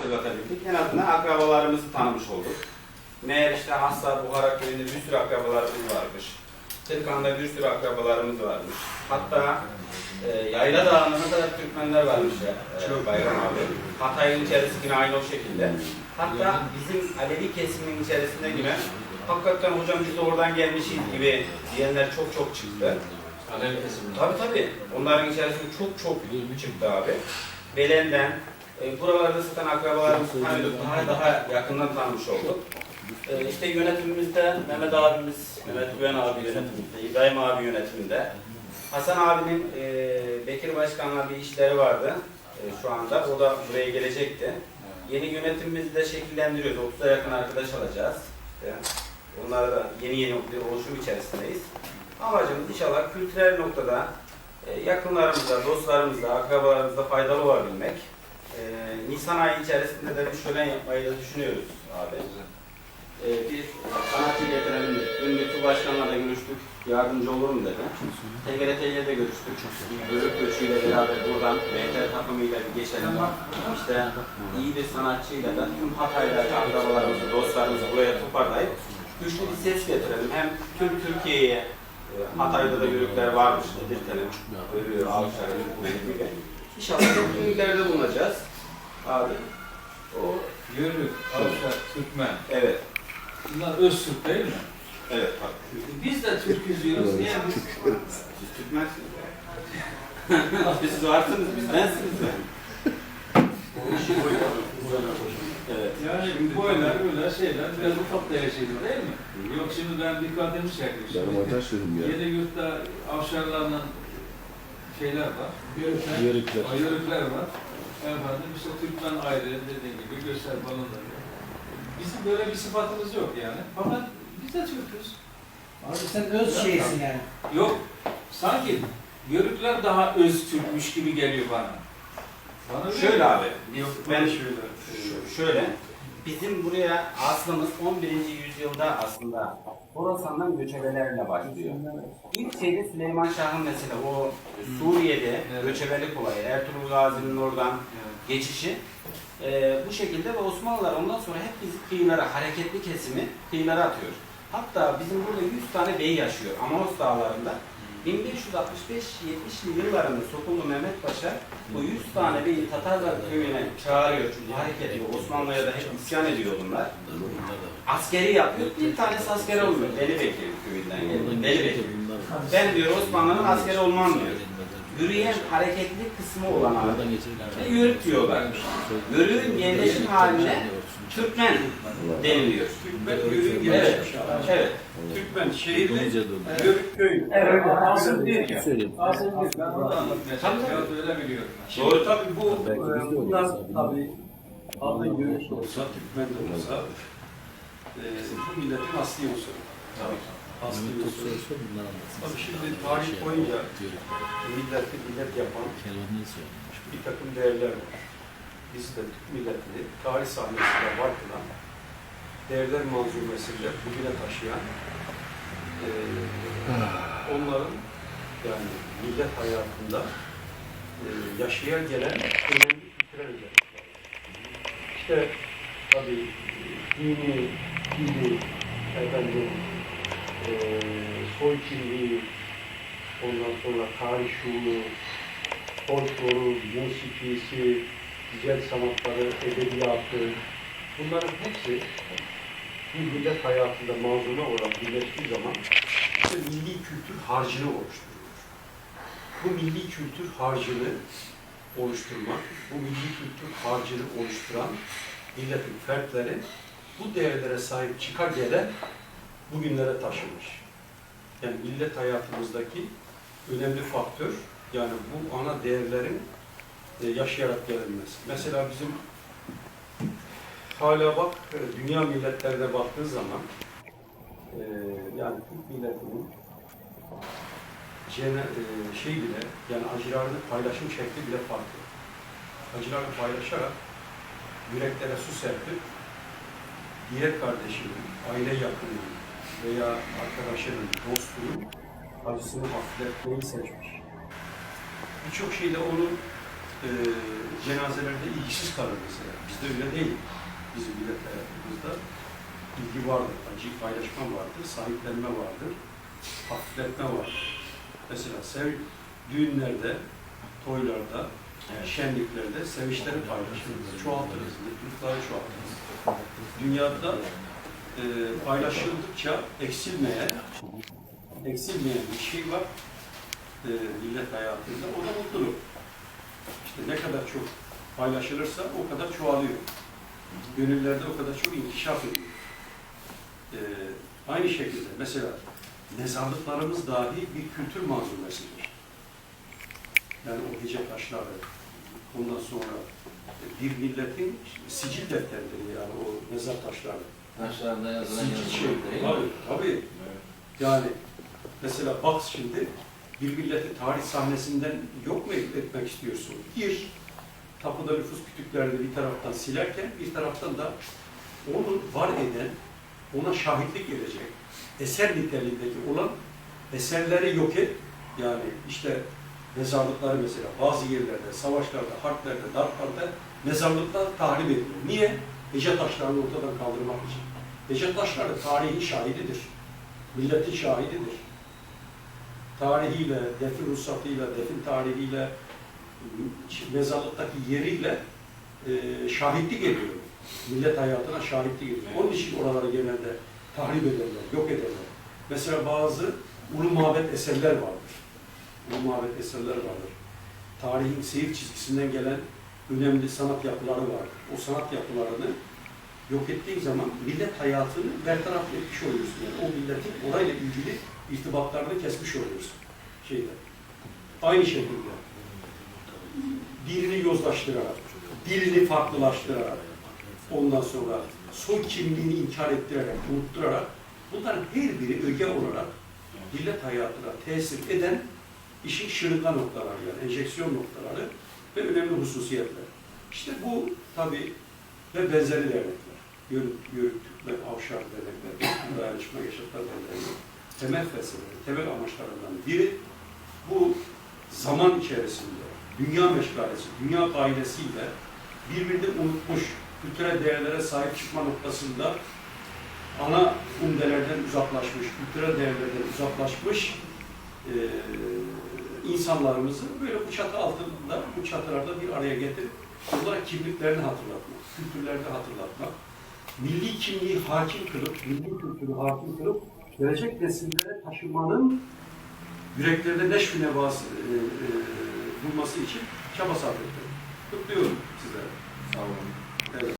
hatırlatabildik. En azından akrabalarımızı tanımış olduk. Meğer işte Hassa, Buhara köyünde bir sürü akrabalarımız varmış. Tırkan'da bir sürü akrabalarımız varmış. Hatta Yayla Dağı'nda ne kadar Türkmenler varmış ya Bayram abi. Hatay'ın içerisi yine aynı o şekilde. Hatta bizim Alevi kesiminin içerisinde yine hakikaten hocam biz de oradan gelmişiz gibi diyenler çok çıktı. Alevi kesiminde. Tabii. Onların içerisinde çok çıktı abi. Belen'den, buralarda zaten akrabalarımızı tanıyorduk, daha yakından tanımış olduk. İşte yönetimimizde Mehmet abimiz, Mehmet Güven abi yönetiminde, İbrahim abi yönetiminde. Hasan abinin Bekir Başkan'la bir işleri vardı şu anda. O da buraya gelecekti. Yeni yönetimimizi de şekillendiriyoruz. 30'a yakın arkadaş alacağız. Onlara da yeni bir oluşum içerisindeyiz. Amacımız inşallah kültürel noktada yakınlarımızla, dostlarımızla, akrabalarımızla faydalı olabilmek. Nisan ayı içerisinde de bir şölen yapmayı da düşünüyoruz abi. Bir sanatçı getirelim dedik. Dün Lütfü Başkan'la da görüştük, yardımcı olurum dedi. TGRT ile de görüştük. Bölük göçüyle beraber buradan MT takımıyla bir geçelim. İşte iyi bir sanatçıyla da tüm Hatay'daki akrabalarımızı, dostlarımızı buraya toparlayıp güçlü bir ses getirelim. Hem tüm Türkiye'ye, Hatay'da da yörükler varmış, Edirte'nin, Örüyor, Avşar'ın gibi. İnşallah etkinliklerde bulunacağız. Abi, o Yörük, Avşar, Türkmen. evet. Bunlar öz Türk değil mi? Evet, tabii. Biz de Türk'üz diyoruz. Niye biz? Siz Türkmensiniz yani. Siz varsınız, biz bensiniz yani. Evet. Yani böyle şeyler biraz ufak şeyler değil mi? Yok şimdi ben dikkatimi çekmişim. Yediyurt'ta Avşarlarla şeyler var. Yörükler var. Efendim işte Türkmen ayrı dediğim gibi göster falan da. Bizim böyle bir sıfatımız yok yani. Fakat biz de Türk'üz. Abi sen öz şeysin yani. Yok. Sanki Yörükler daha öz Türkmüş gibi geliyor bana. Şöyle abi, ben şöyle, bizim buraya aslımız 11. yüzyılda aslında Horasan'dan göçebelerle başlıyor. İlk şeyde Süleyman Şah'ın mesela o Suriye'de göçebelik olayı, Ertuğrul Gazi'nin oradan geçişi bu şekilde ve Osmanlılar ondan sonra hep bizi kıyılara, hareketli kesimi kıyılara atıyor. Hatta bizim burada 100 tane bey yaşıyor Amanos dağlarında. 1565-70'li yıllarında Sokullu Mehmet Paşa bu 100 tane beyi Tatarlar köyüne çağırıyor. Çünkü hareketli Osmanlı'ya da hep isyan ediyor bunlar. Askeri yapıyor. Bir tanesi askeri olmuyor. Deli Bekir köyünden geliyor. Deli Bekir. Ben diyor Osmanlı'nın askeri olmam diyor. Yürüyen hareketli kısmı olan abi. Yörük diyorlar. Yörüğün yerleşim haline Türkmen deniliyor. Türkmen yörüğün Evet. Türkmen şehirli yörük köyü. Evet. Asıl değil ya. Asıl değil. Ben onu anlatmaya çalışıyorum. Öyle biliyorum. Doğru. Tabii bunlar tabii adı yörük olsa, Türkmen de olsa bu milletin asli unsuru. Tabii. Asli unsuru. Tabii şimdi tarih boyunca milleti millet yapan bir takım değerler var. Biz de Türk milletini tarih sahnesinde var kılan, değerler manzumesiyle bugüne taşıyan, onların yani millet hayatında yaşayan gelen önemli kültürel özellikler. İşte tabii dini, dili, efendim, soy kimliği, ondan sonra tarih şuuru, folkloru, musikisi, güzel sanatları, edebiyatı, bunların hepsi bir millet hayatında manzuma olarak birleştiği zaman işte milli kültür harcını oluşturuyor. Bu milli kültür harcını oluşturmak, bu milli kültür harcını oluşturan milletin fertleri bu değerlere sahip çıka gelen bugünlere taşımış. Yani millet hayatımızdaki önemli faktör, yani bu ana değerlerin yaşayarak gelinmesi. Mesela bizim hala bak, dünya milletlerine baktığı zaman yani Türk milletinin şey bile, yani acılarını paylaşım şekli bile farklı. Acılarını paylaşarak yüreklere su serpip diğer kardeşinin, aile yakınının veya arkadaşının, dostunun acısını hafifletmeyi seçmiş. Birçok şeyde onun cenazelerde ilgisiz kalır mesela. Bizde öyle değil. Bizim millet hayatımızda ilgi vardır, acı paylaşma vardır, sahiplenme vardır, hafifletme vardır. Mesela düğünlerde, toylarda, şenliklerde sevinçleri paylaşırız, çoğaltırız, mutlulukları çoğaltırız. Dünyada paylaşıldıkça eksilmeyen bir şey var millet hayatında, o da mutluluk. İşte ne kadar çok paylaşılırsa o kadar çoğalıyor. Gönüllerde o kadar çok inkişaf ediyor. Aynı şekilde mesela mezarlıklarımız dahi bir kültür malzumesidir. Yani o gece taşları, ondan sonra bir milletin sicil defterleri, yani o mezar taşları. Taşlarında yazılan Sicil şey, yazılar. tabii. Evet. Yani mesela bak şimdi bir milletin tarih sahnesinden yok mu etmek istiyorsun? Gir, tapuda nüfus kütüklerini bir taraftan silerken bir taraftan da onu var eden, ona şahitlik edecek, eser niteliğindeki olan eserleri yok et. Yani işte mezarlıkları mesela bazı yerlerde, savaşlarda, harplerde, darplarda mezarlıklar tahrip ediliyor. Niye? Ece taşlarını ortadan kaldırmak için. Ece taşları tarihin şahididir. Milletin şahididir. Tarihiyle, defin ruhsatıyla, defin tarihiyle, mezarlıktaki yeriyle şahitlik ediyor. Millet hayatına şahitlik ediyor. Onun için oraları genelde tahrip ederler, yok ederler. Mesela bazı ulu mabet eserler vardır. Ulu mabet eserler vardır. Tarihin seyir çizgisinden gelen önemli sanat yapıları vardır. O sanat yapılarını yok ettiğin zaman millet hayatını bertaraf etmiş oluyorsun. Yani o milletin orayla ilgili irtibatlarını kesmiş oluyorsun. Aynı şekilde dilini yozlaştırarak, dilini farklılaştırarak, ondan sonra soy kimliğini inkar ettirerek, unutturarak, bunların her biri öge olarak millet hayatına tesir eden işin şırınga noktaları, yani enjeksiyon noktaları ve önemli hususiyetler. İşte bu tabii ve benzeri dernekler, yörüklükler, avşar dernekler, dayanışma yaşatlar dernekleri, temel felsefeleri, temel amaçlarından biri bu zaman içerisinde dünya meşgalesi, dünya gailesiyle birbirini unutmuş, kültürel değerlere sahip çıkma noktasında ana umdelerden uzaklaşmış, kültürel değerlerden uzaklaşmış insanlarımızı böyle bu çatı altında, bu çatılarda bir araya getirip onlara kimliklerini hatırlatmak, kültürlerini hatırlatmak, milli kimliği hakim kılıp, milli kültürü hakim kılıp gelecek nesillere taşımanın yüreklerinde neşv-i nebası bulması için çaba sarf ettim. Kutluyorum size. Sağ olun. Evet.